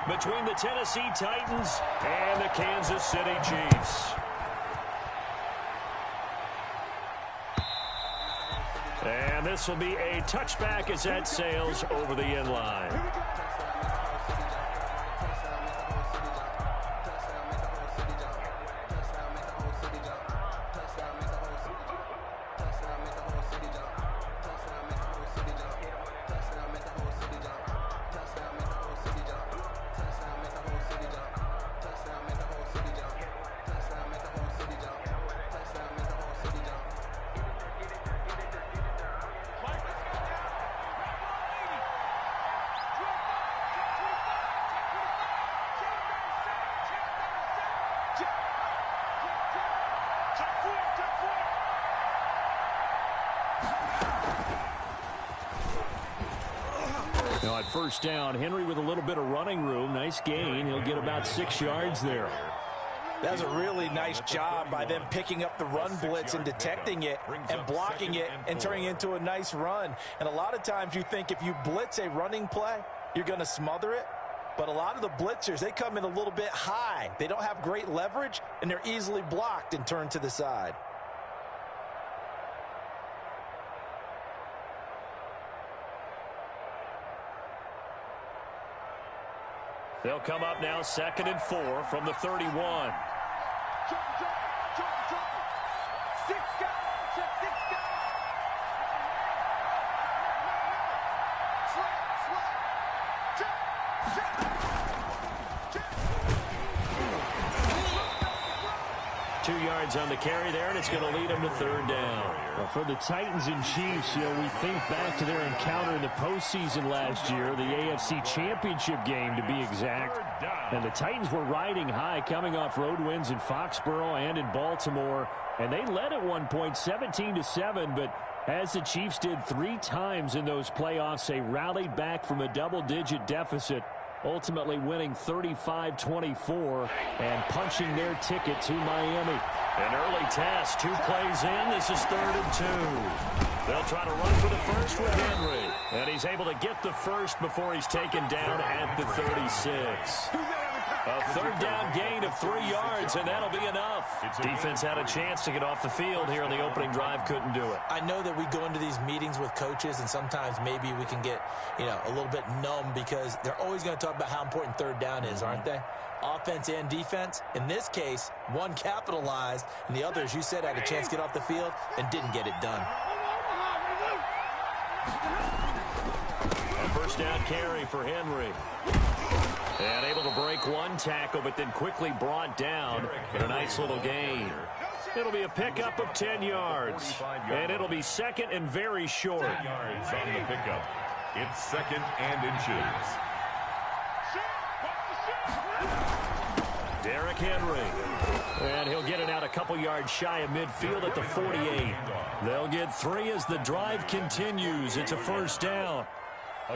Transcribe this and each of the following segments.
between the Tennessee Titans and the Kansas City Chiefs. And this will be a touchback as that sails over the end line. Now at first down, Henry with a little bit of running room. Nice gain. He'll get about 6 yards there. That was a really nice job by them picking up the run blitz and detecting it and blocking it and turning it into a nice run. And a lot of times you think if you blitz a running play, you're going to smother it. But a lot of the blitzers, they come in a little bit high. They don't have great leverage, and they're easily blocked and turned to the side. They'll come up now 2nd and 4 from the 31. On the carry there, and it's going to lead them to 3rd down. Well, for the Titans and Chiefs, we think back to their encounter in the postseason last year, the AFC Championship game to be exact. And the Titans were riding high, coming off road wins in Foxborough and in Baltimore. And they led at one point 17-7, but as the Chiefs did 3 times in those playoffs, they rallied back from a double-digit deficit, ultimately winning 35-24 and punching their ticket to Miami. An early test, 2 plays in. This is 3rd and 2. They'll try to run for the first with Henry. And he's able to get the first before he's taken down at the 36. A 3rd down gain of 3 yards, and that'll be enough. Defense had a chance to get off the field here in the opening drive, couldn't do it. I know that we go into these meetings with coaches, and sometimes maybe we can get, a little bit numb because they're always going to talk about how important 3rd down is, aren't they? Offense and defense. In this case, one capitalized, and the other, as you said, had a chance to get off the field and didn't get it done. A 1st down carry for Henry. And able to break 1 tackle, but then quickly brought down in a nice little gain. It'll be a pickup of 10 yards. And it'll be 2nd and very short. 10 yards on the pickup. It's 2nd and inches. Derrick Henry. And he'll get it out a couple yards shy of midfield at the 48. They'll get 3 as the drive continues. It's a 1st down.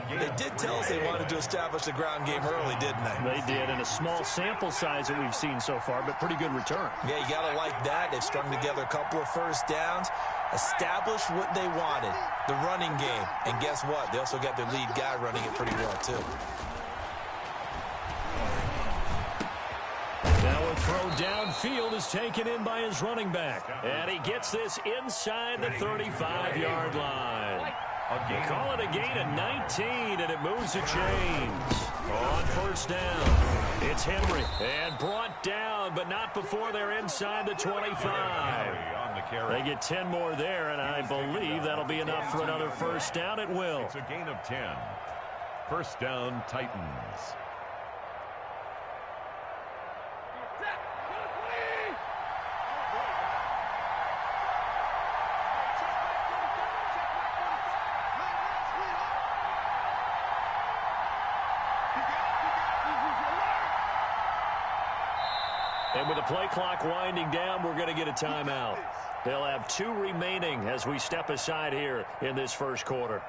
They did tell us they wanted to establish the ground game early, didn't they? They did, in a small sample size that we've seen so far, but pretty good return. Yeah, you got to like that. They've strung together a couple of 1st downs, established what they wanted, the running game. And guess what? They also got their lead guy running it pretty well, too. Now a throw downfield is taken in by his running back. And he gets this inside the 35-yard line. Call it a gain of 19, and it moves the chains. On 1st down, it's Henry. And brought down, but not before they're inside the 25. They get 10 more there, and I believe that'll be enough for another 1st down. It will. It's a gain of 10. 1st down, Titans. And with the play clock winding down, we're going to get a timeout. They'll have 2 remaining as we step aside here in this 1st quarter.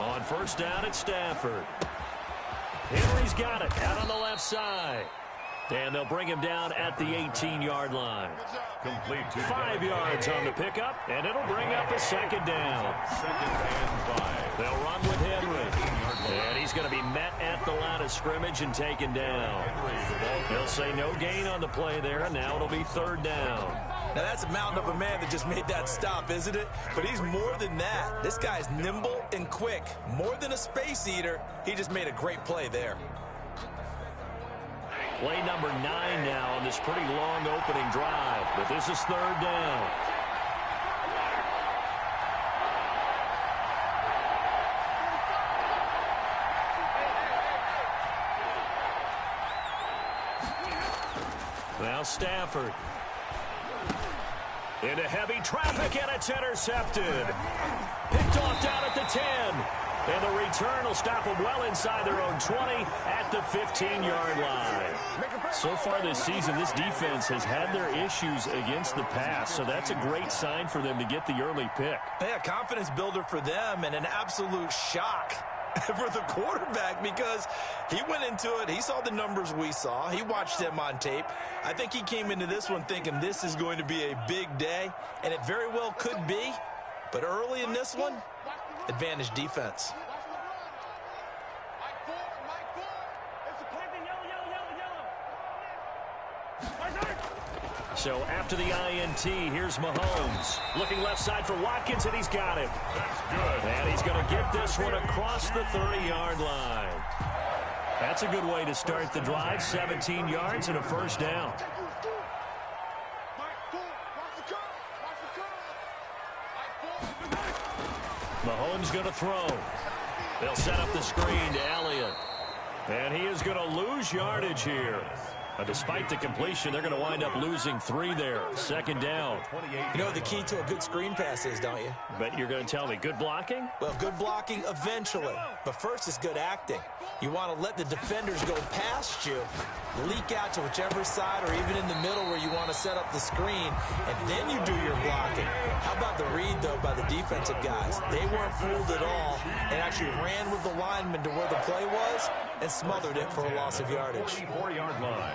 On first down, it's Stafford. Henry's got it out on the left side. And they'll bring him down at the 18-yard line. Complete 5 yards on the pickup, and it'll bring up a second down. Second and 5. They'll run with Henry. And he's going to be met at the line of scrimmage and taken down. They'll say no gain on the play there, and now it'll be third down. Now, that's a mountain of a man that just made that stop, isn't it? But he's more than that. This guy's nimble and quick. More than a space eater, he just made a great play there. Play number 9 now on this pretty long opening drive. But this is third down. Now Stafford. Into heavy traffic, and it's intercepted. Picked off down at the 10. And the return will stop them well inside their own 20 at the 15-yard line. So far this season, this defense has had their issues against the pass, so that's a great sign for them to get the early pick. Yeah, confidence builder for them and an absolute shock for the quarterback because he went into it. He saw the numbers we saw. He watched them on tape. I think he came into this one thinking this is going to be a big day, and it very well could be. But early in this one, advantage defense. So after the INT, here's Mahomes. Looking left side for Watkins, and he's got it. That's good. And he's going to get this one across the 30-yard line. That's a good way to start the drive. 17 yards and a first down. Mahomes going to throw. They'll set up the screen to Elliott. And he is going to lose yardage here. Despite the completion, they're going to wind up losing 3 there. Second down. You know what the key to a good screen pass is, don't you? Bet you're going to tell me. Good blocking? Well, good blocking eventually. But first is good acting. You want to let the defenders go past you, leak out to whichever side or even in the middle where you want to set up the screen, and then you do your blocking. How about the read, though, by the defensive guys? They weren't fooled at all and actually ran with the lineman to where the play was and smothered it for a loss of yardage. 4-yard line.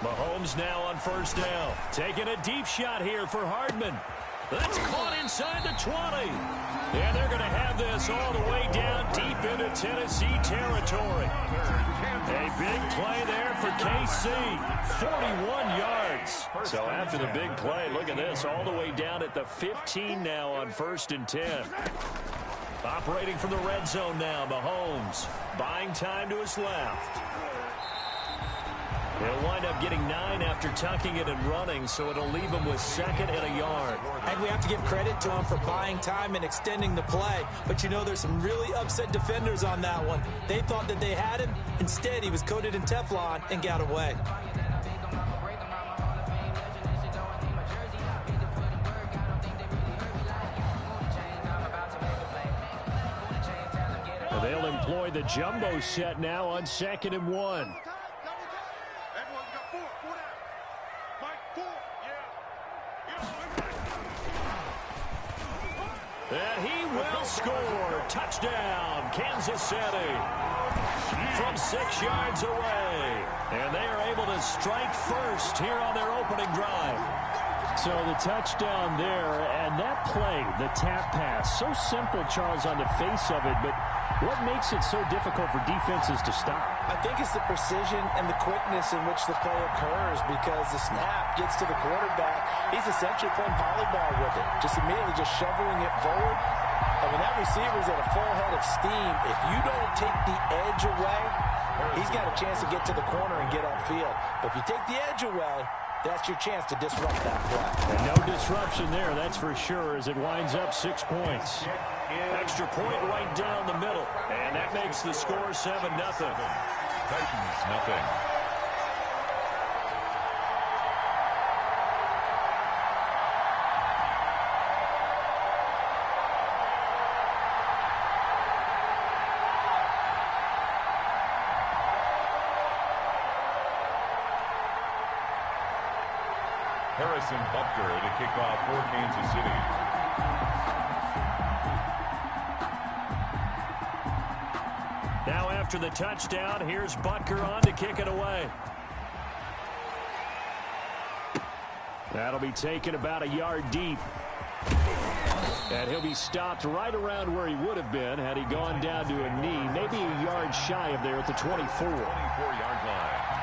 Mahomes now on first down. Taking a deep shot here for Hardman. That's caught inside the 20. And they're going to have this all the way down deep into Tennessee territory. A big play there for KC. 41 yards. So after the big play, look at this. All the way down at the 15 now on first and 10. Operating from the red zone now, Mahomes. Buying time to his left. He'll wind up getting 9 after tucking it and running, so it'll leave him with 2nd and a yard. And we have to give credit to him for buying time and extending the play. But, you know, there's some really upset defenders on that one. They thought that they had him. Instead, he was coated in Teflon and got away. They'll employ the jumbo set now on 2nd and 1. And he will score. Touchdown, Kansas City. From 6 yards away. And they are able to strike first here on their opening drive. So the touchdown there, and that play, the tap pass, so simple, Charles, on the face of it, but what makes it so difficult for defenses to stop? I think it's the precision and the quickness in which the play occurs because the snap gets to the quarterback. He's essentially playing volleyball with it, just immediately just shoveling it forward. And when that receiver's at a full head of steam, if you don't take the edge away, he's got a chance to get to the corner and get upfield. But if you take the edge away, that's your chance to disrupt that play. And no disruption there, that's for sure, as it winds up 6 points. Extra point right down the middle. And that makes the score 7-0. Titans, nothing. Harrison Butker to kick off for Kansas City. Now after the touchdown, here's Butker on to kick it away. That'll be taken about a yard deep. And he'll be stopped right around where he would have been had he gone down to a knee, maybe a yard shy of there at the 24. 24-yard line.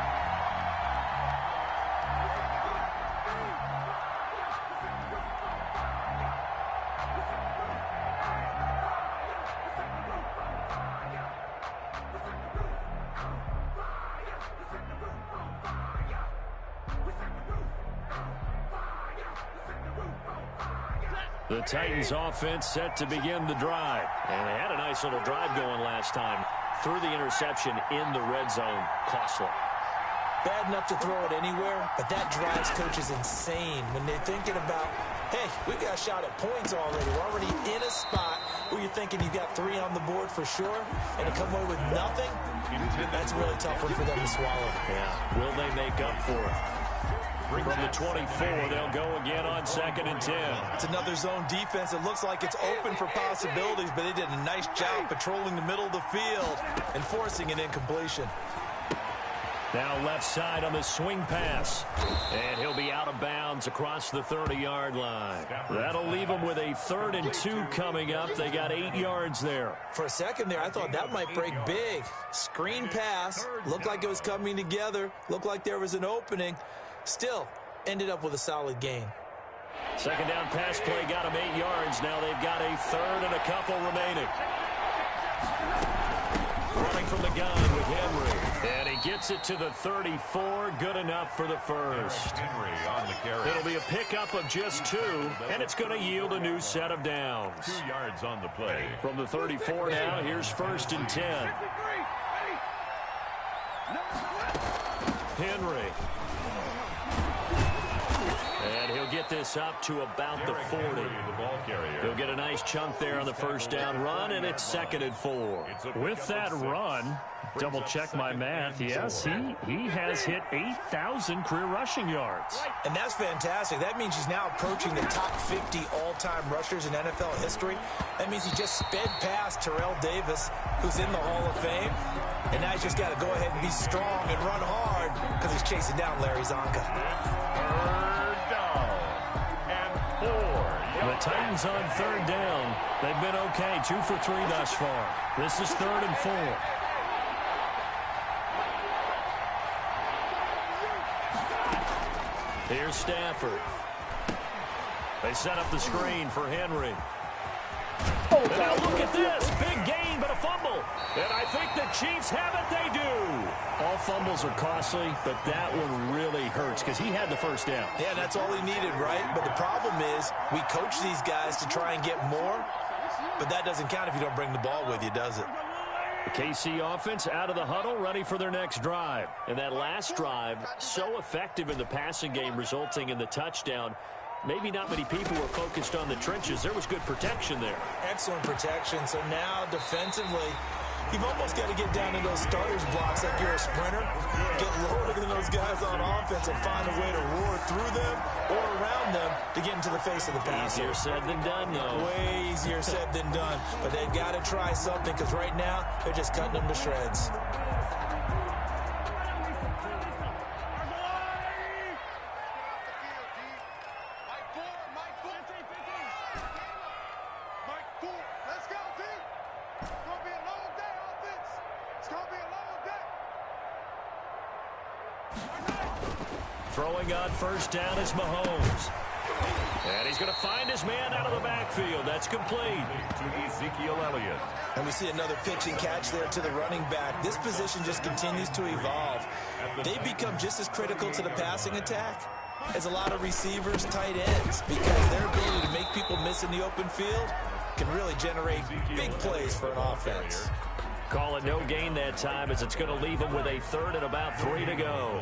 The Titans offense set to begin the drive. And they had a nice little drive going last time. Threw the interception in the red zone. Costly. Bad enough to throw it anywhere, but that drives coaches insane when they're thinking about, hey, we've got a shot at points already. We're already in a spot where you're thinking you've got 3 on the board for sure, and to come away with nothing, that's a really tough one for them to swallow. Yeah. Will they make up for it? From the 24, they'll go again on 2nd and 10. It's another zone defense. It looks like it's open for possibilities, but they did a nice job patrolling the middle of the field and forcing an incompletion. Now left side on the swing pass. And he'll be out of bounds across the 30-yard line. That'll leave him with a 3rd and 2 coming up. They got 8 yards there. For a second there, I thought that might break big. Screen pass. Looked like it was coming together. Looked like there was an opening. Still, ended up with a solid gain. Second down pass play got him 8 yards. Now they've got a 3rd and a couple remaining. Running from the gun with Henry. And he gets it to the 34. Good enough for the first. Henry on the carry. It'll be a pickup of just 2, and it's going to yield a new set of downs. 2 yards on the play. From the 34 now, here's 1st and 10. Henry. And he'll get this up to about the 40. He'll get a nice chunk there on the first down run, and it's 2nd and 4. With that run, double check my math, yes, he has hit 8,000 career rushing yards. And that's fantastic. That means he's now approaching the top 50 all-time rushers in NFL history. That means he just sped past Terrell Davis, who's in the Hall of Fame. And now he's just got to go ahead and be strong and run hard because he's chasing down Larry Zonka. The Titans on 3rd down. They've been okay, 2 for 3 thus far. This is 3rd and 4. Here's Stafford. They set up the screen for Henry. And now look at this. Big gain, but a fumble. And I think the Chiefs have it. They do. All fumbles are costly, but that one really hurts because he had the first down. Yeah, that's all he needed, right? But the problem is we coach these guys to try and get more, but that doesn't count if you don't bring the ball with you, does it? The KC offense out of the huddle, ready for their next drive. And that last drive, so effective in the passing game, resulting in the touchdown. Maybe not many people were focused on the trenches. There was good protection there. Excellent protection. So now defensively, you've almost got to get down to those starters blocks like you're a sprinter. Get lower than those guys on offense and find a way to roar through them or around them to get into the face of the passer. Easier said than done, though. Way easier said than done. But they've got to try something because right now they're just cutting them to shreds. Throwing on first down is Mahomes. And he's going to find his man out of the backfield. That's complete. To Ezekiel Elliott. And we see another pitch and catch there to the running back. This position just continues to evolve. They become just as critical to the passing attack as a lot of receivers, tight ends, because their ability to make people miss in the open field can really generate big plays for an offense. Call it no gain that time as it's going to leave him with a 3rd and about 3 to go.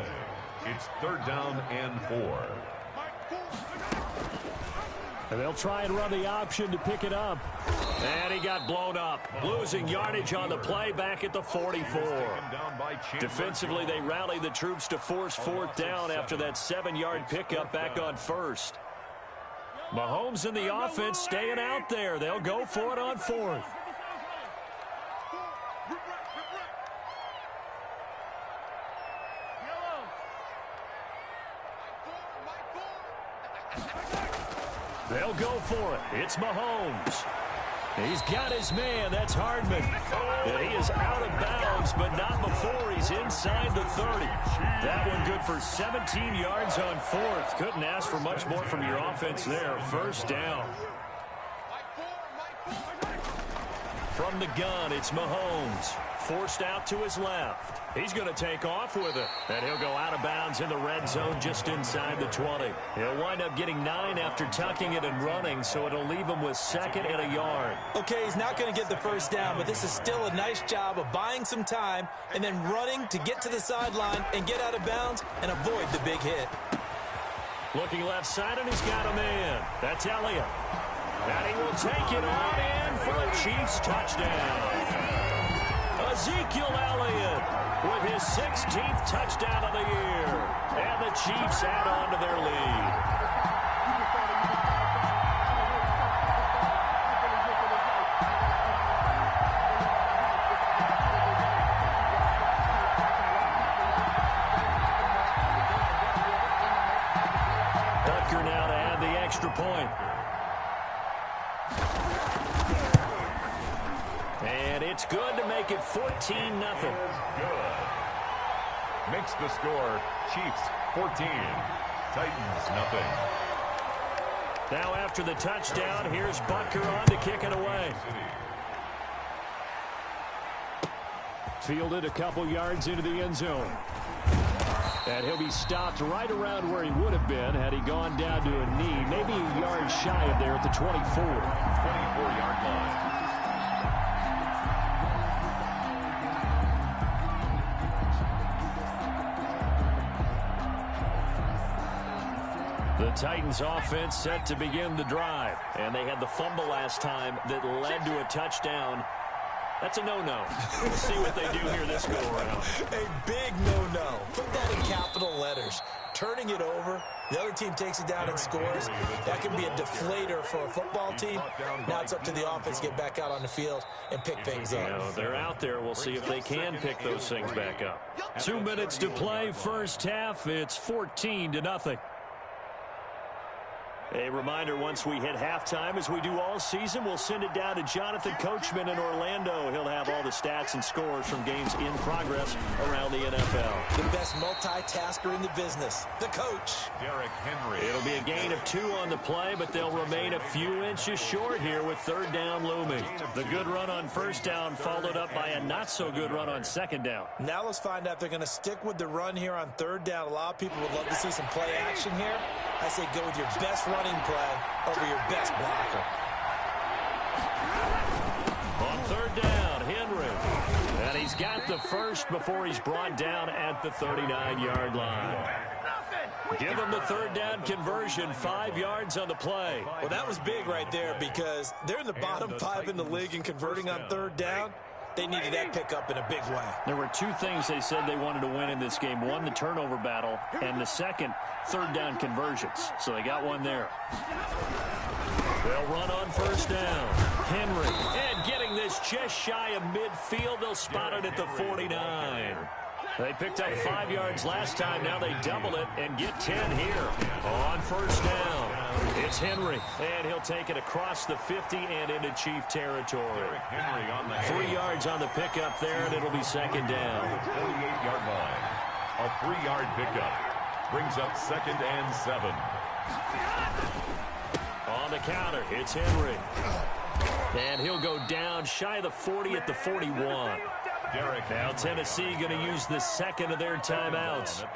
It's 3rd down and 4. And they'll try and run the option to pick it up. And he got blown up. Losing yardage on the play back at the 44. Defensively, they rallied the troops to force fourth down after that 7-yard pickup back on first. Mahomes and the offense staying out there. They'll go for it on fourth. They'll go for it. It's Mahomes. He's got his man. That's Hardman. And he is out of bounds, but not before he's inside the 30. That one good for 17 yards on fourth. Couldn't ask for much more from your offense there. First down. From the gun, it's Mahomes. Forced out to his left. He's going to take off with it. And he'll go out of bounds in the red zone just inside the 20. He'll wind up getting 9 after tucking it and running, so it'll leave him with 2nd and a yard. Okay, he's not going to get the first down, but this is still a nice job of buying some time and then running to get to the sideline and get out of bounds and avoid the big hit. Looking left side, and he's got a man. That's Elliott. And he will take it on in for a Chiefs touchdown. Ezekiel Elliott with his 16th touchdown of the year. And the Chiefs add on to their lead. Butker now to add the extra point. And it's good to make it 14-0. Makes the score Chiefs 14, Titans nothing. Now after the touchdown, here's Butker on to kick it away. Fielded a couple yards into the end zone. And he'll be stopped right around where he would have been had he gone down to a knee, maybe a yard shy of there at the 24. 24-yard line. The Titans offense set to begin the drive. And they had the fumble last time that led to a touchdown. That's a no-no. We'll see what they do here this go-around. A big no-no. Put that in capital letters. Turning it over, the other team takes it down and scores. That can be a deflator for a football team. Now it's up to the offense to get back out on the field and pick things up. You know, they're out there. We'll see if they can pick those things back up. 2 minutes to play, first half. It's 14-0. A reminder, once we hit halftime, as we do all season, we'll send it down to Jonathan Coachman in Orlando. He'll have all the stats and scores from games in progress around the NFL. The best multitasker in the business, the coach. Derrick Henry. It'll be a gain of 2 on the play, but they'll remain a few inches short here with third down looming. The good run on first down followed up by a not-so-good run on second down. Now let's find out if they're going to stick with the run here on third down. A lot of people would love to see some play action here. I say go with your best running play over your best blocker. On third down, Henry. And he's got the first before he's brought down at the 39-yard line. Give him the third down conversion, 5 yards on the play. Well, that was big right there because they're in the bottom 5 in the league in converting on third down. They needed that pickup in a big way. There were 2 things they said they wanted to win in this game. One, the turnover battle, and the second, third down conversions. So they got one there. They'll run on first down. Henry, and getting this just shy of midfield. They'll spot it at the 49. They picked up 5 yards last time. Now they double it and get 10 here. On first down, it's Henry, and he'll take it across the 50 and into Chief territory. Henry on the 3 yards on the pickup there, and it'll be second down. 48-yard line. A 3-yard pickup brings up 2nd and 7. On the counter, it's Henry. And he'll go down shy of the 40 at the 41. Now Tennessee going to use the second of their timeouts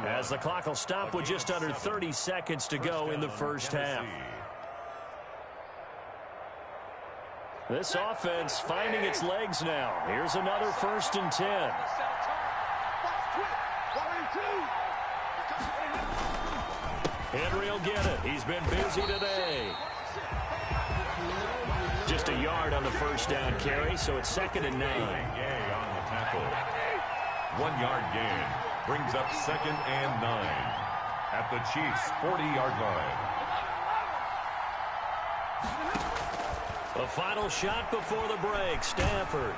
as the clock will stop with just under 30 seconds to go in the first half. This offense finding its legs now. Here's another 1st and 10. Henry will get it. He's been busy today. Just a yard on the first down carry, so it's 2nd and 9. Gay on the tackle. 1 yard gain brings up 2nd and 9 at the Chiefs' 40-yard line. The final shot before the break, Stafford.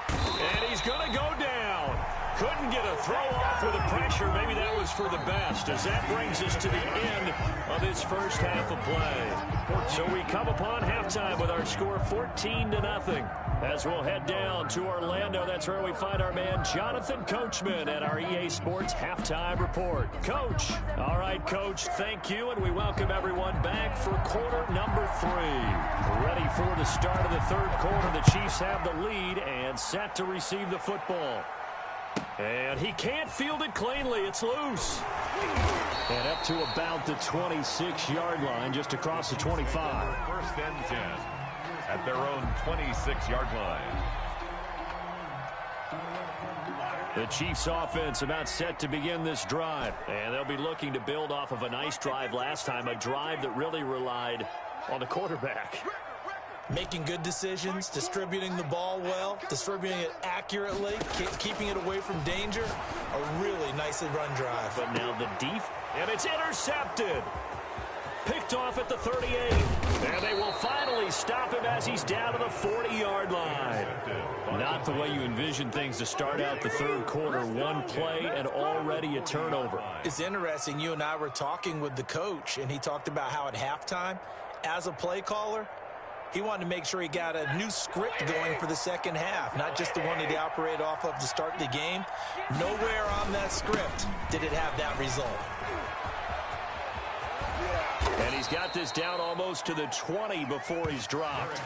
And he's going to go down. Couldn't get a throw off with the pressure. Maybe that was for the best, as that brings us to the end of this first half of play. So we come upon halftime with our score 14-0. As we'll head down to Orlando, that's where we find our man Jonathan Coachman at our EA Sports Halftime Report. Coach. All right, Coach, thank you, and we welcome everyone back for quarter number 3. Ready for the start of the third quarter. The Chiefs have the lead and set to receive the football. And he can't field it cleanly. It's loose. And up to about the 26-yard line, just across the 25. 1st and 10 at their own 26-yard line. The Chiefs offense about set to begin this drive. And they'll be looking to build off of a nice drive last time, a drive that really relied on the quarterback. Making good decisions, distributing the ball well, distributing it accurately, keeping it away from danger. A really nicely run drive. But now the and it's intercepted. Picked off at the 38. And they will finally stop him as he's down to the 40-yard line. Not the way you envision things to start out the third quarter. One play and already a turnover. It's interesting. You and I were talking with the coach, and he talked about how at halftime, as a play caller, he wanted to make sure he got a new script going for the second half, not just the one that he operated off of to start the game. Nowhere on that script did it have that result. And he's got this down almost to the 20 before he's dropped.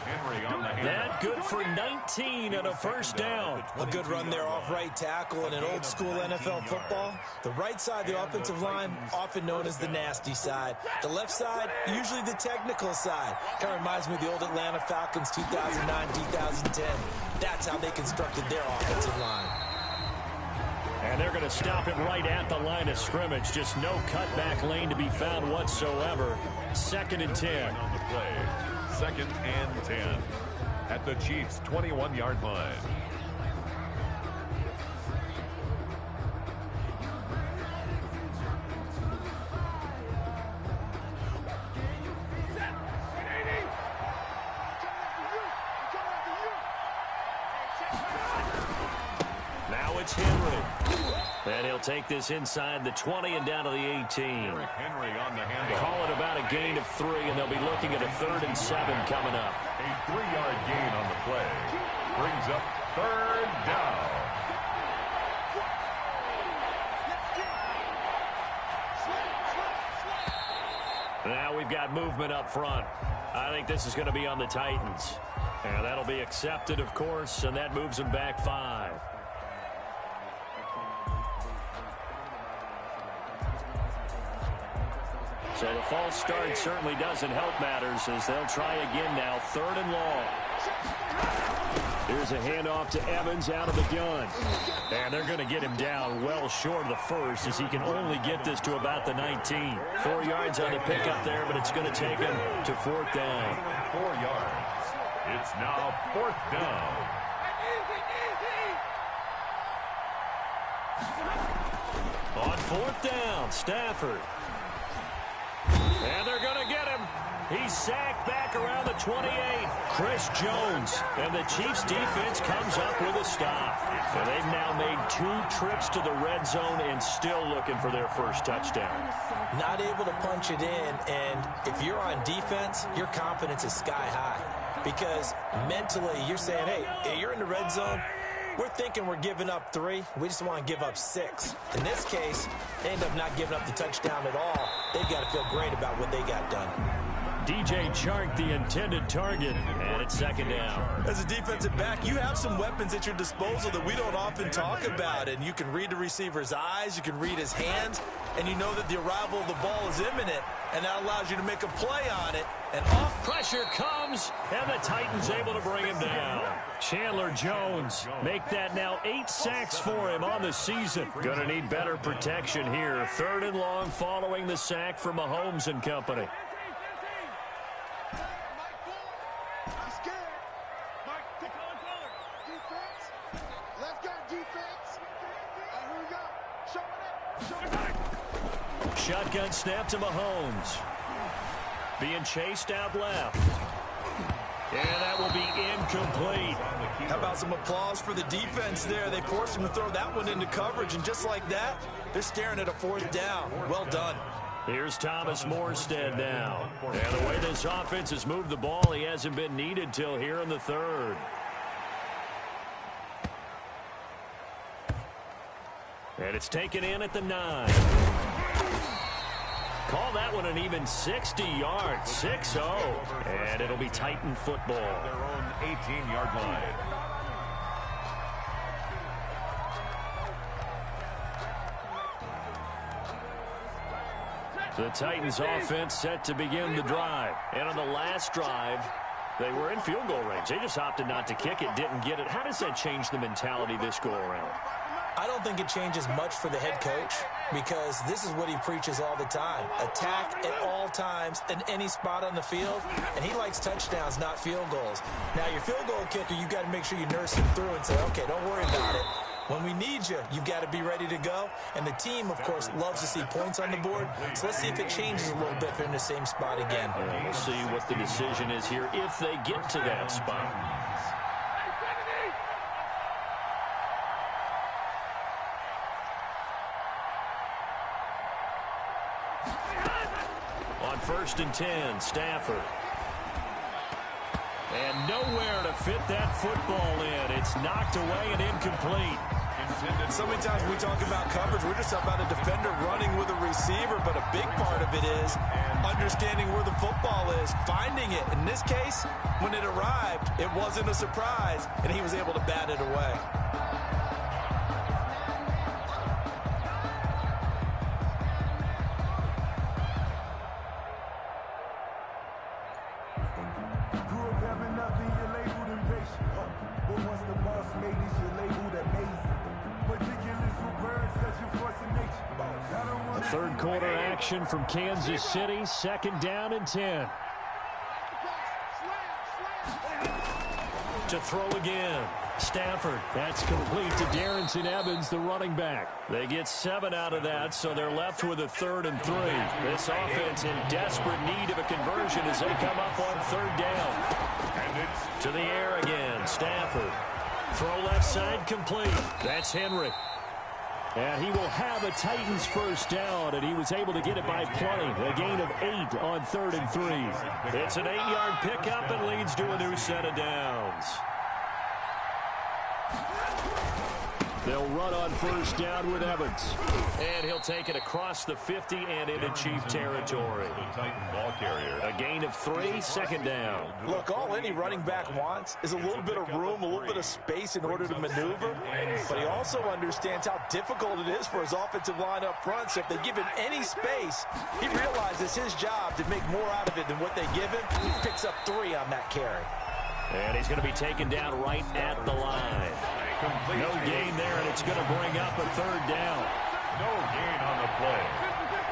That good for 19 and a first down. A good run there off right tackle in an old school NFL football. The right side of the offensive line, often known as the nasty side. The left side, usually the technical side. Kind of reminds me of the old Atlanta Falcons 2009, 2010. That's how they constructed their offensive line. And they're going to stop him right at the line of scrimmage. Just no cutback lane to be found whatsoever. 2nd and 10. On the play. 2nd and 10 at the Chiefs' 21-yard line. Now it's Henry. And he'll take this inside the 20 and down to the 18. Henry on the handle. Call it about a gain of 3, and they'll be looking at a 3rd and 7 coming up. A 3-yard gain on the play. Brings up 3rd down. Now we've got movement up front. I think this is going to be on the Titans. And that'll be accepted, of course, and that moves them back 5. So the false start certainly doesn't help matters as they'll try again now. 3rd and long. Here's a handoff to Evans out of the gun. And they're going to get him down well short of the first as he can only get this to about the 19. 4 yards on the pickup there, but it's going to take him to 4th down. 4 yards. It's now 4th down. On 4th down, Stafford. And they're going to get him. He's sacked back around the 28. Chris Jones. And the Chiefs defense comes up with a stop. And they've now made 2 trips to the red zone and still looking for their first touchdown. Not able to punch it in, and if you're on defense, your confidence is sky high. Because mentally, you're saying, hey, you're in the red zone. We're thinking we're giving up 3. We just want to give up 6. In this case, they end up not giving up the touchdown at all. They've got to feel great about what they got done. DJ Chark, the intended target, and it's 2nd down. As a defensive back, you have some weapons at your disposal that we don't often talk about, and you can read the receiver's eyes, you can read his hands, and you know that the arrival of the ball is imminent, and that allows you to make a play on it, and off pressure comes, and the Titans able to bring him down. Chandler Jones, make that now 8 sacks for him on the season. Gonna need better protection here. 3rd and long following the sack from Mahomes and company. Shotgun snap to Mahomes. Being chased out left. And that will be incomplete. How about some applause for the defense there? They forced him to throw that one into coverage, and just like that, they're staring at a 4th down. Well done. Here's Thomas Morstead now. And the way this offense has moved the ball, he hasn't been needed till here in the 3rd. And it's taken in at the 9. Call that one an even 60 yards, 6-0. And it'll be Titan football. Their own 18-yard line. The Titans offense set to begin the drive. And on the last drive, they were in field goal range. They just opted not to kick it, didn't get it. How does that change the mentality this go around? I don't think it changes much for the head coach because this is what he preaches all the time. Attack at all times in any spot on the field, and he likes touchdowns, not field goals. Now, your field goal kicker, you've got to make sure you nurse him through and say, okay, don't worry about it. When we need you, you've got to be ready to go. And the team, of course, loves to see points on the board. So let's see if it changes a little bit if they're in the same spot again. We'll see what the decision is here if they get to that spot. On 1st and 10, Stafford. And nowhere to fit that football in. It's knocked away and incomplete. So many times when we talk about coverage, we're just talking about a defender running with a receiver, but a big part of it is understanding where the football is, finding it. In this case, when it arrived, it wasn't a surprise, and he was able to bat it away. Third quarter action from Kansas City. 2nd down and 10. To throw again. Stafford. That's complete to Darrington Evans, the running back. They get 7 out of that, so they're left with a 3rd and 3. This offense in desperate need of a conversion as they come up on 3rd down. To the air again. Stafford. Throw left side complete. That's Henry. And he will have a Titans 1st down, and he was able to get it by plenty. A gain of 8 on 3rd and 3. It's an 8-yard pickup and leads to a new set of downs. They'll run on 1st down with Evans. And he'll take it across the 50 and into Chief territory. The Titan ball carrier. A gain of 3, 2nd down. Look, all any running back wants is a little bit of room, a little bit of space in order to maneuver. But he also understands how difficult it is for his offensive line up front. So if they give him any space, he realizes his job to make more out of it than what they give him. He picks up 3 on that carry. And he's going to be taken down right at the line. No gain there, and it's going to bring up a 3rd down. No gain on the play.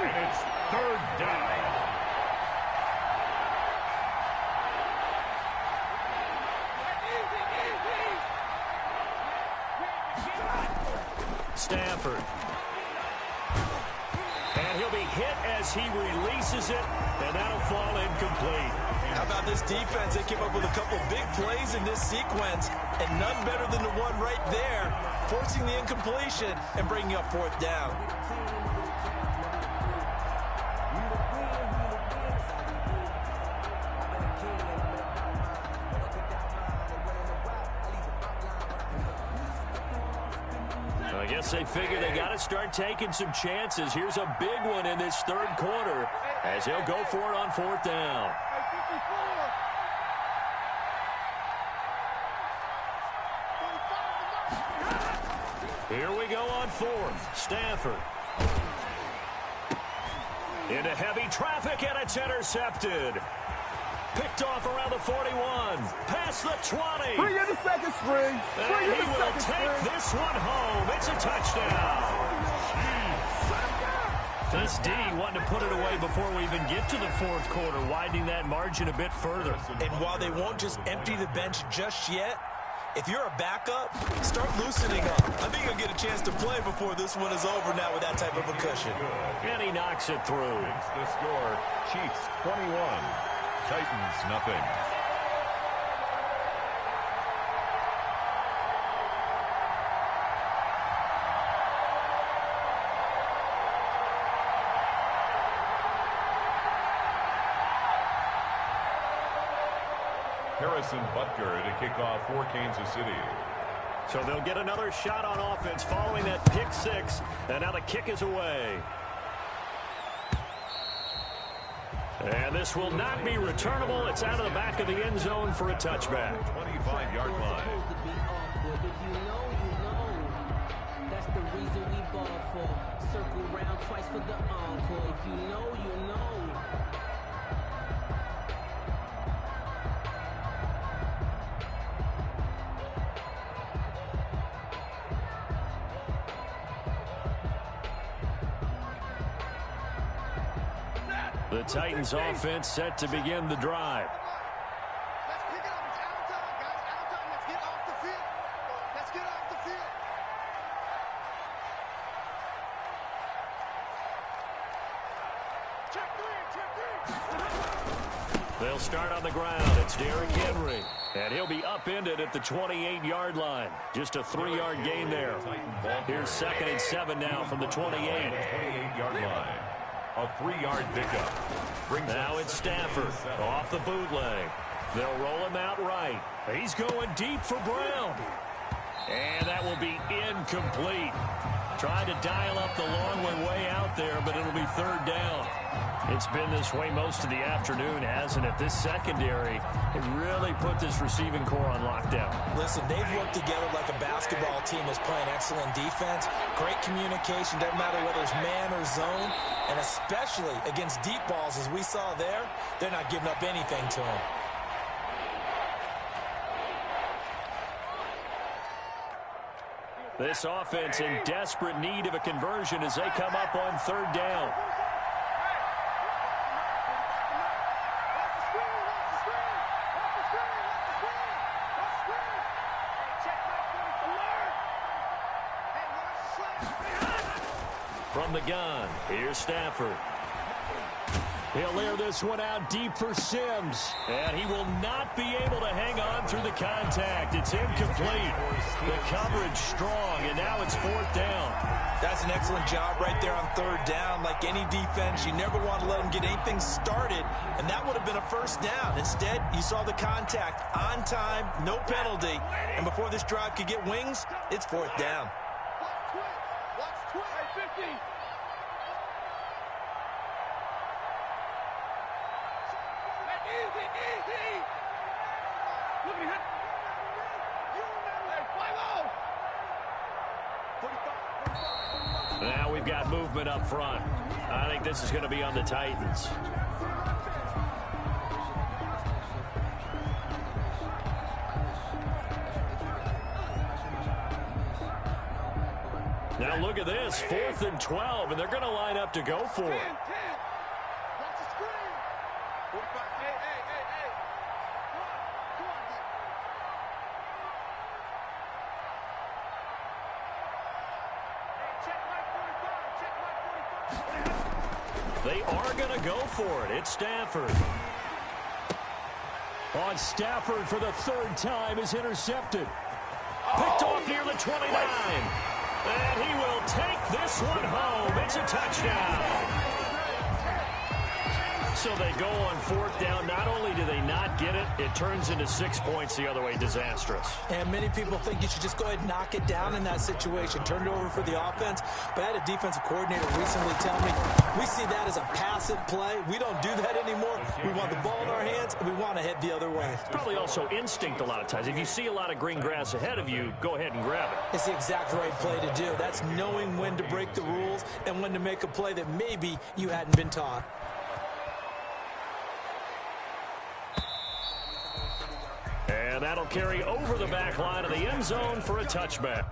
And it's 3rd down. Stafford. And he'll be hit as he releases it, and that'll fall incomplete. How about this defense? They came up with a couple big plays in this sequence, and none better than the one right there, forcing the incompletion and bringing up 4th down. I guess they figure they got to start taking some chances. Here's a big one in this 3rd quarter as he'll go for it on 4th down. Here we go on 4th. Stafford. Into heavy traffic, and it's intercepted. Picked off around the 41. Past the 20. Bring in the second string. And he will take this one home. It's a touchdown. This D wanting to put it away before we even get to the 4th quarter, widening that margin a bit further. And while they won't just empty the bench just yet, If you're a backup, start loosening up. I think you'll get a chance to play before this one is over now with that type of a cushion. And he knocks it through. Makes the score, Chiefs 21, Titans nothing. Harrison Butker to kick off for Kansas City. So they'll get another shot on offense following that pick six. And now the kick is away. And this will not be returnable. It's out of the back of the end zone for a touchback. 25-yard line. If you know, you know. That's the reason we ball for. Circle round twice for the encore. If you know, you know. The Titans offense set to begin the drive. Let's pick it up. It's out of time, guys. Out of time. Let's get off the field. Let's get off the field. Check three. They'll start on the ground. It's Derrick Henry. And he'll be upended at the 28-yard line. Just a 3-yard gain there. Here's 2nd and 7 now from the 28. 28-yard line. A 3-yard pickup. Now it's Stafford off the bootleg. They'll roll him out right. He's going deep for Brown. And that will be incomplete. Trying to dial up the long way out there, but it'll be 3rd down. It's been this way most of the afternoon, hasn't it? This secondary, it really put this receiving core on lockdown. Listen, they've worked together like a basketball team that's playing excellent defense. Great communication, doesn't matter whether it's man or zone. And especially against deep balls, as we saw there, they're not giving up anything to them. This offense in desperate need of a conversion as they come up on 3rd down. From the gun, here's Stafford. He'll air this one out deep for Sims. And he will not be able to hang on through the contact. It's incomplete. The coverage strong, and now it's 4th down. That's an excellent job right there on 3rd down. Like any defense, you never want to let them get anything started, and that would have been a 1st down. Instead, you saw the contact on time, no penalty, and before this drive could get wings, it's 4th down. Watch twist. Hey, 50. Easy. Look at him. Hey, 45. Now we've got movement up front. I think this is going to be on the Titans. Now look at this, 4th and 12, and they're going to line up to go for it. 10. Watch the screen. 45. Hey. Come on, D. Hey, check my 45. They are going to go for it. It's Stafford. On Stafford for the 3rd time is intercepted. Picked off near the 29. And he will take this one home. It's a touchdown. So they go on 4th down. Not only do they not get it, it turns into 6 points the other way. Disastrous. And many people think you should just go ahead and knock it down in that situation. Turn it over for the offense. But I had a defensive coordinator recently tell me, we see that as a passive play. We don't do that anymore. We want the ball in our hands, and we want to head the other way. It's probably also instinct a lot of times. If you see a lot of green grass ahead of you, go ahead and grab it. It's the exact right play to do. That's knowing when to break the rules and when to make a play that maybe you hadn't been taught. And that'll carry over the back line of the end zone for a touchback.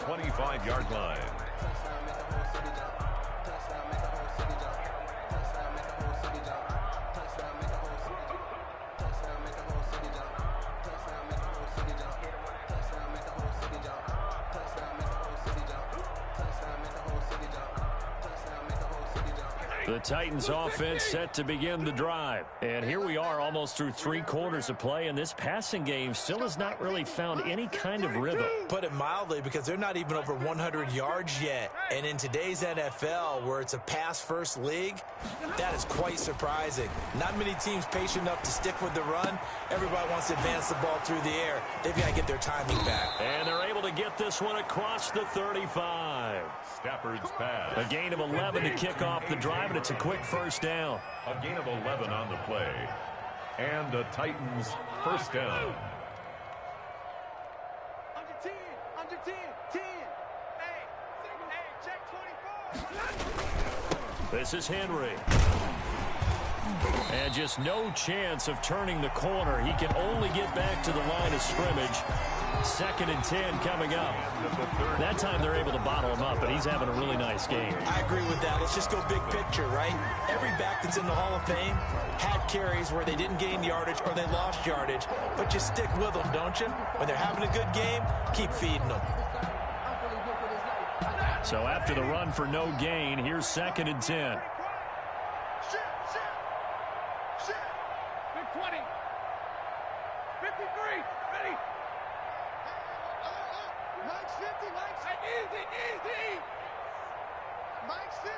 25-yard line. The Titans offense set to begin the drive. And here we are almost through 3 quarters of play, and this passing game still has not really found any kind of rhythm. Put it mildly, because they're not even over 100 yards yet. And in today's NFL, where it's a pass-first league, that is quite surprising. Not many teams patient enough to stick with the run. Everybody wants to advance the ball through the air. They've got to get their timing back. And they're able to get this one across the 35. Stafford's pass. A gain of 11 to kick off the drive, and it's a quick first down. A gain of 11 on the play. And the Titans first down. Under 10, under 10, 10. Hey, check 24. This is Henry. And just no chance of turning the corner. He can only get back to the line of scrimmage. 2nd and 10 coming up. That time they're able to bottle him up, but he's having a really nice game. I agree with that. Let's just go big picture, right? Every back that's in the Hall of Fame had carries where they didn't gain yardage or they lost yardage. But you stick with them, don't you? When they're having a good game, keep feeding them. So after the run for no gain, here's 2nd and 10. Shit. Big 20. 53. Ready. Mike's 50. Mike's easy. Mike's 50.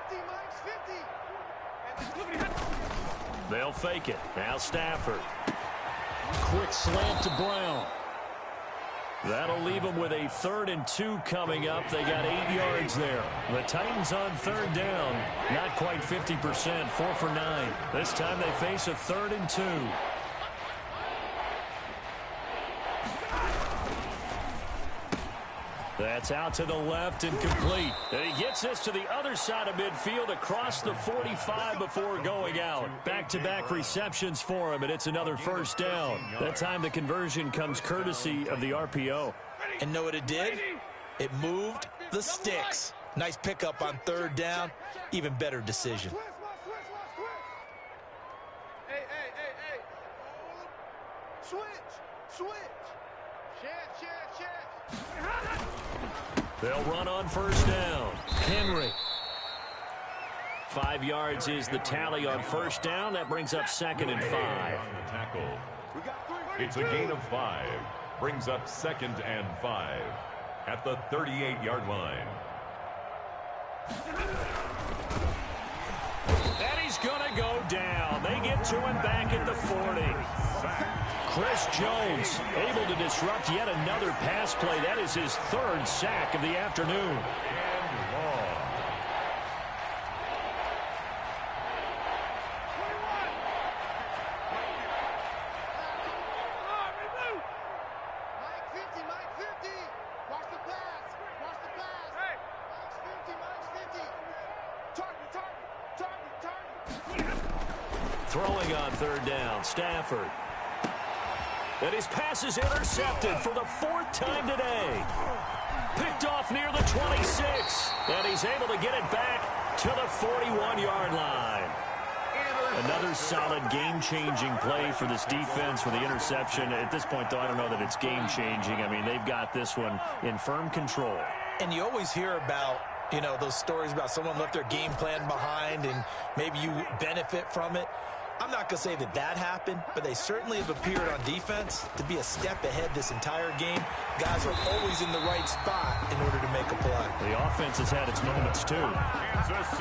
They'll fake it. Now Stafford. Quick slant to Brown. That'll leave them with a 3rd and 2 coming up. They got 8 yards there. The Titans on 3rd down. Not quite 50%. 4 for 9. This time they face a 3rd and 2. That's out to the left and complete. And he gets this to the other side of midfield across the 45 before going out. Back-to-back receptions for him, and it's another first down. That time the conversion comes courtesy of the RPO. And know what it did? It moved the sticks. Nice pickup on 3rd down. Even better decision. Hey. Switch. Shit. They'll run on first down. Henry. 5 yards is the tally on first down. That brings up 2nd and 5. Tackle. It's a gain of 5. Brings up 2nd and 5 at the 38-yard line. And he's going to go down. They get to him back at the 40. Chris Jones able to disrupt yet another pass play. That is his 3rd sack of the afternoon. And long. Mike 50. Watch the pass. Hey. Mike's 50. Target. Throwing on 3rd down, Stafford. And his pass is intercepted for the 4th time today. Picked off near the 26. And he's able to get it back to the 41-yard line. Another solid game-changing play for this defense with the interception. At this point, though, I don't know that it's game-changing. I mean, they've got this one in firm control. And you always hear about, those stories about someone left their game plan behind and maybe you benefit from it. I'm not going to say that happened, but they certainly have appeared on defense to be a step ahead this entire game. Guys are always in the right spot in order to make a play. The offense has had its moments, too.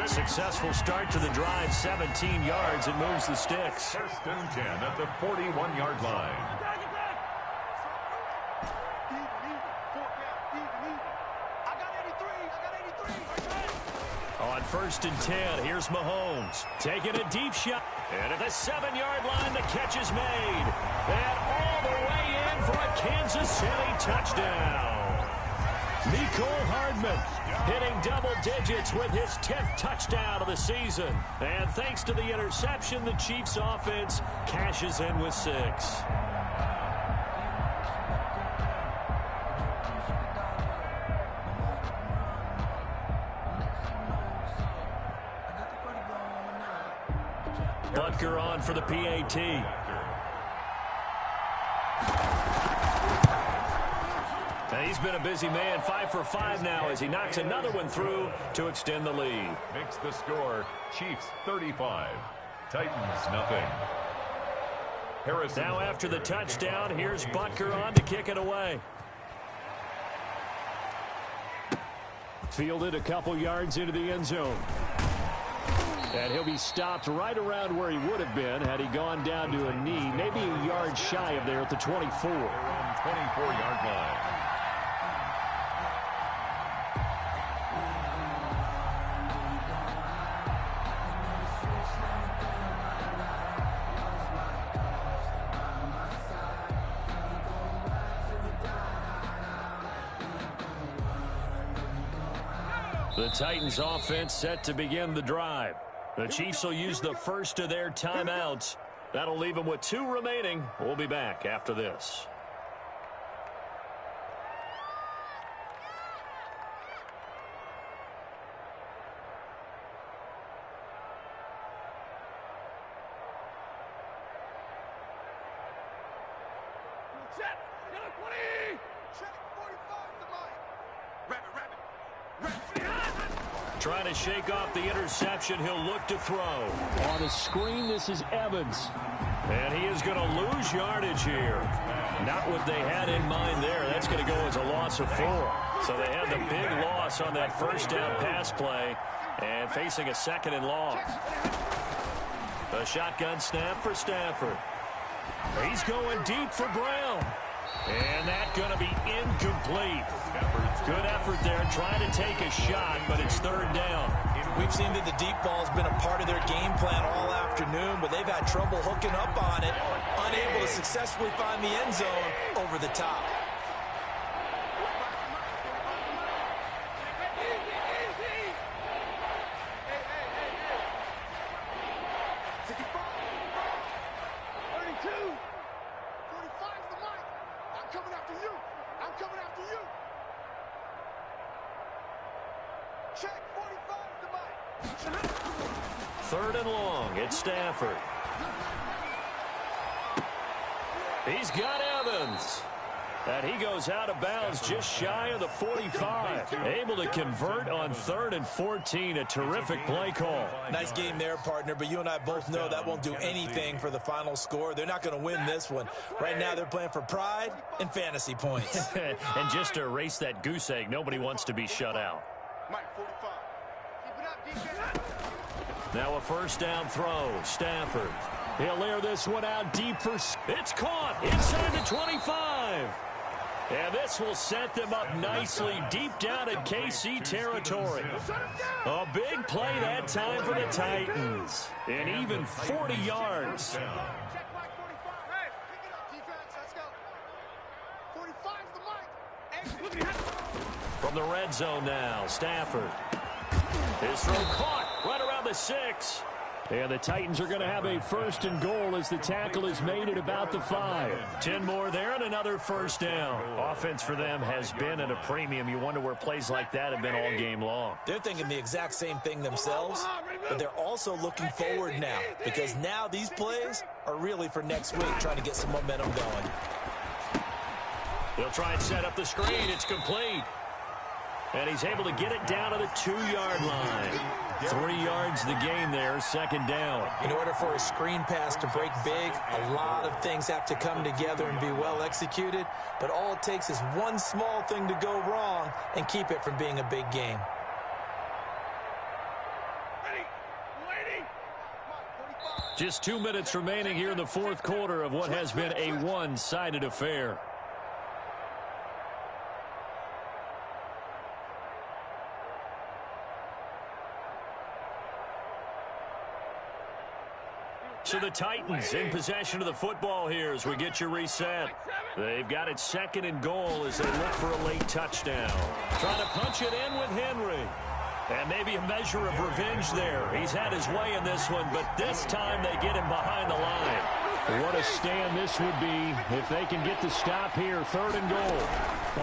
Successful start to the drive, 17 yards, and moves the sticks. 1st and 10 at the 41-yard line. On 1st and 10, here's Mahomes taking a deep shot. And at the 7-yard line, the catch is made. And all the way in for a Kansas City touchdown. Mecole Hardman hitting double digits with his 10th touchdown of the season. And thanks to the interception, the Chiefs offense cashes in with 6. Butker on for the PAT. And he's been a busy man, 5 for 5 now as he knocks another one through to extend the lead. Makes the score Chiefs 35, Titans nothing. Harrison now after the touchdown, here's Butker on to kick it away. Fielded a couple yards into the end zone. And he'll be stopped right around where he would have been had he gone down to a knee, maybe a yard shy of there at the 24. Around 24-yard line. The Titans offense set to begin the drive. The Chiefs will use the first of their timeouts. That'll leave them with 2 remaining. We'll be back after this. Check 45 to Mike. Rabbit. Trying to shake off the interception. He'll look to throw. On the screen, this is Evans. And he is going to lose yardage here. Not what they had in mind there. That's going to go as a loss of 4. So they had the big loss on that first down pass play. And facing a 2nd and long. A shotgun snap for Stafford. He's going deep for Brown. And that's going to be incomplete. Good effort there trying to take a shot, but it's 3rd down. We've seen that the deep ball has been a part of their game plan all afternoon, but they've had trouble hooking up on it, unable to successfully find the end zone over the top. Check 45 to Mike. 3rd and long. It's Stafford. He's got Evans. And he goes out of bounds just shy of the 45. Able to convert on 3rd and 14. A terrific play call. Nice game there, partner, but you and I both know that won't do anything for the final score. They're not going to win this one. Right now they're playing for pride and fantasy points. And just to erase that goose egg, nobody wants to be shut out. Mike 45. Keep it up, defense. Now a 1st down throw. Stafford. He'll air this one out deep for... It's caught inside the 25. And this will set them up nicely deep down in KC territory. A big play that time for the Titans. And even 40 yards. Check Mike 45. Hey, pick it up, defense. Let's go. 45's the Mike. From the red zone now, Stafford. His throw caught right around the 6. And the Titans are going to have a 1st and goal as the tackle is made at about the 5. 10 more there and another 1st down. Offense for them has been at a premium. You wonder where plays like that have been all game long. They're thinking the exact same thing themselves, but they're also looking forward now because now these plays are really for next week, trying to get some momentum going. They'll try and set up the screen. It's complete. And he's able to get it down to the 2-yard line. 3 yards the game there, 2nd down. In order for a screen pass to break big, a lot of things have to come together and be well executed. But all it takes is one small thing to go wrong and keep it from being a big game. Just 2 minutes remaining here in the 4th quarter of what has been a one-sided affair. So the Titans in possession of the football here as we get you reset. They've got it 2nd and goal as they look for a late touchdown. Trying to punch it in with Henry. And maybe a measure of revenge there. He's had his way in this one, but this time they get him behind the line. What a stand this would be if they can get the stop here. 3rd and goal.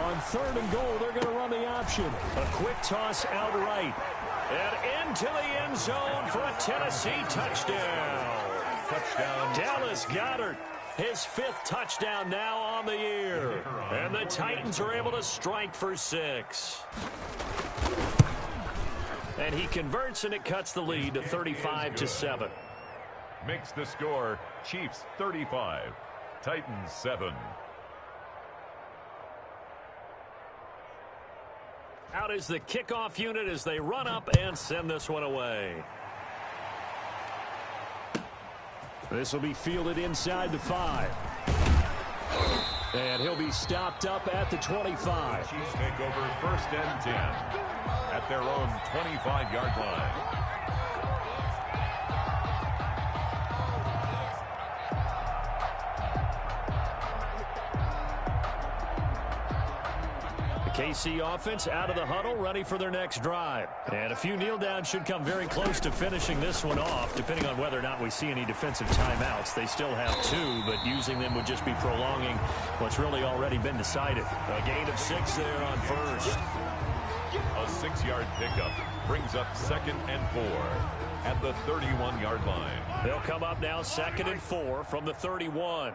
On 3rd and goal, they're going to run the option. A quick toss outright. And into the end zone for a Tennessee touchdown. touchdown. Dallas Goedert, his 5th touchdown now on the year. And the Titans are able to strike for 6. And he converts, and it cuts the lead to 35-7. Makes the score Chiefs 35, Titans 7. Out is the kickoff unit as they run up and send this one away. This will be fielded inside the 5. And he'll be stopped up at the 25. Chiefs take over 1st and 10 at their own 25-yard line. KC offense out of the huddle, ready for their next drive. And a few kneel downs should come very close to finishing this one off, depending on whether or not we see any defensive timeouts. They still have 2, but using them would just be prolonging what's really already been decided. A gain of 6 there on 1st. A 6-yard pickup brings up 2nd and 4 at the 31-yard line. They'll come up now 2nd and 4 from the 31.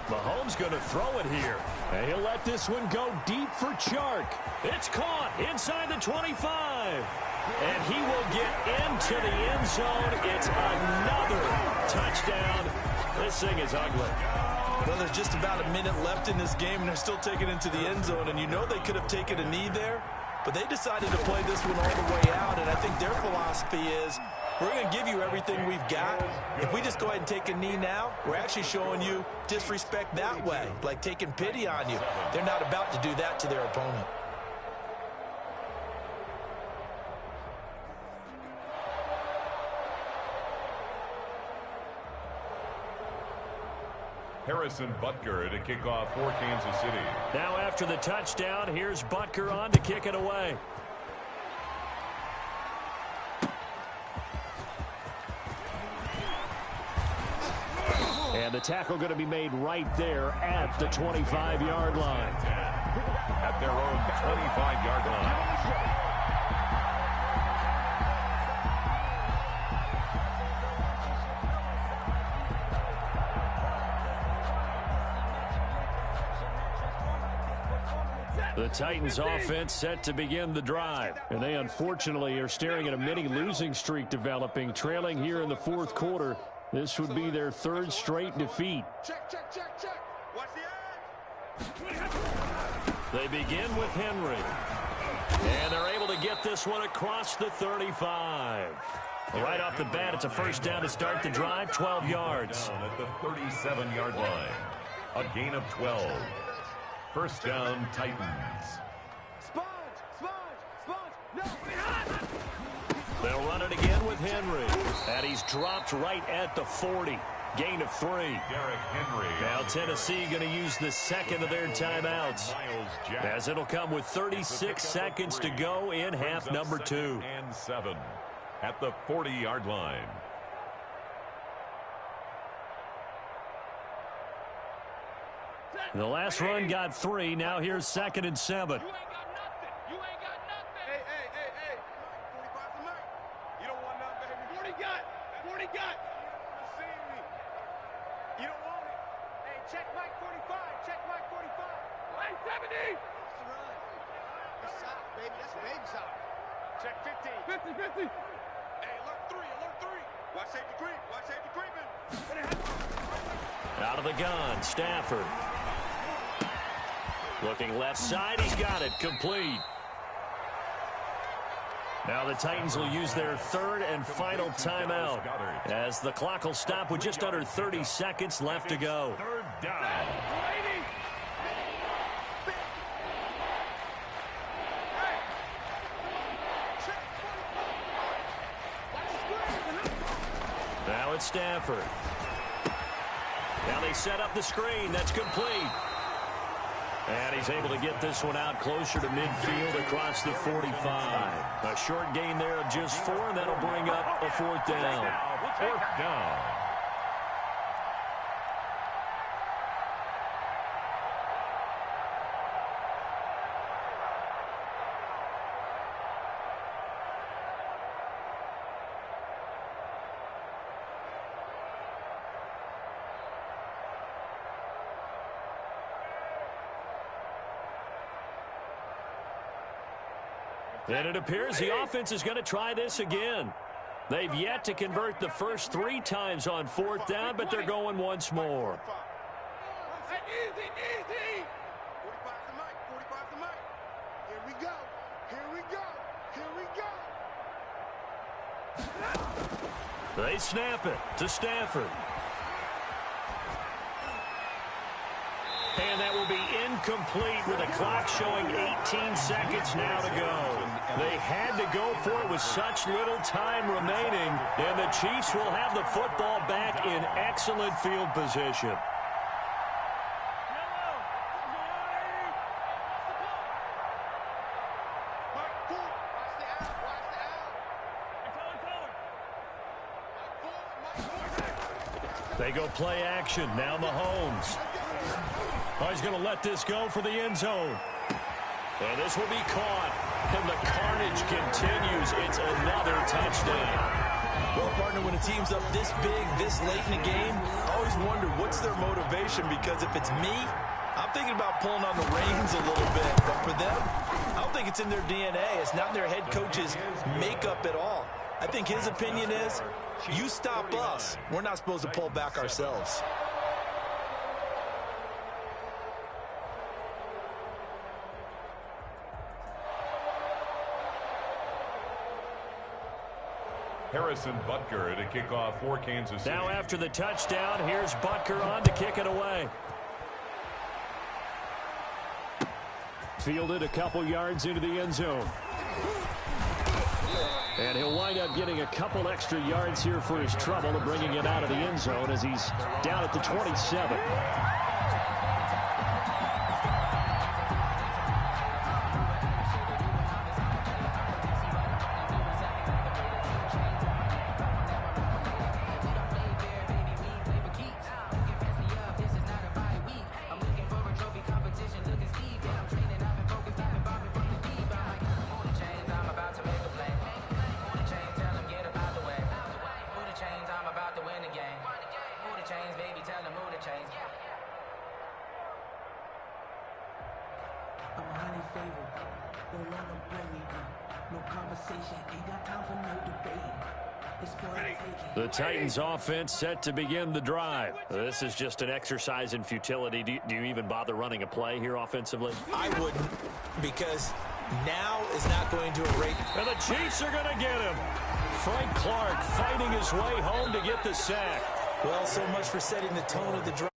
Mahomes going to throw it here. And he'll let this one go deep for Chark. It's caught inside the 25. And he will get into the end zone. It's another touchdown. This thing is ugly. Well, there's just about a minute left in this game, and they're still taking it into the end zone. And you know they could have taken a knee there, but they decided to play this one all the way out. And I think their philosophy is, we're going to give you everything we've got. If we just go ahead and take a knee now, we're actually showing you disrespect that way, like taking pity on you. They're not about to do that to their opponent. Harrison Butker to kick off for Kansas City. Now after the touchdown, here's Butker on to kick it away. And the tackle going to be made right there at the 25-yard line. At their own 25-yard line. The Titans offense set to begin the drive. And they unfortunately are staring at a mini losing streak developing, trailing here in the 4th quarter. This would be their 3rd straight defeat. Check, check, check, check. Watch the edge. They begin with Henry. And they're able to get this one across the 35. Right off the bat, it's a first down to start the drive, 12 yards. Down at the 37-yard line. A gain of 12. First down, Titans. Sponge, sponge, sponge. No. They'll run it again with Henry. And he's dropped right at the 40. Gain of 3. Derrick Henry. Now Tennessee going to use the second of their timeouts, as it'll come with 36 seconds to go in half number 2. And 7 at the 40-yard line. The last run got 3. Now here's 2nd and 7. You ain't got nothing. You ain't got nothing. Hey, hey, hey, hey. 45 for Mike. You don't want nothing, baby. 40 got. 40 got. You don't want it. Hey, check Mike 45. Check Mike 45. Line 70. That's the run. That's sock, baby. That's baby sock. Check 15. 50, 50. Hey, alert 3. Alert 3. Watch safety creep. Watch safety creeping. Out of the gun, Stafford. Looking left side, he's got it, complete. Now the Titans will use their 3rd and final timeout, as the clock will stop with just under 30 seconds left to go. 3rd down. Now it's Stafford. Now they set up the screen. That's complete. And he's able to get this one out closer to midfield across the 45. A short gain there of just 4, and that'll bring up a 4th down. 4th down. And it appears the offense is going to try this again. They've yet to convert the first 3 times on 4th down, but they're going once more. Easy, easy. 45's the mic, 45's the mic. Here we go, here we go, here we go. They snap it to Stafford. And that will be incomplete with a clock showing 18 seconds now to go. They had to go for it with such little time remaining, and the Chiefs will have the football back in excellent field position. They go play action. Now Mahomes. Oh, he's going to let this go for the end zone. And this will be caught. And the carnage continues. It's another touchdown. Well, partner, when a team's up this big, this late in the game, I always wonder what's their motivation, because if it's me, I'm thinking about pulling on the reins a little bit. But for them, I don't think it's in their DNA. It's not in their head coach's makeup at all. I think his opinion is, you stop us, we're not supposed to pull back ourselves. Harrison Butker to kick off for Kansas City. Now after the touchdown, here's Butker on to kick it away. Fielded a couple yards into the end zone. And he'll wind up getting a couple extra yards here for his trouble of bringing it out of the end zone as he's down at the 27. The Titans offense set to begin the drive. This is just an exercise in futility. Do you even bother running a play here offensively? I wouldn't, because now is not going to erase. And the Chiefs are going to get him. Frank Clark fighting his way home to get the sack. Well, so much for setting the tone of the drive.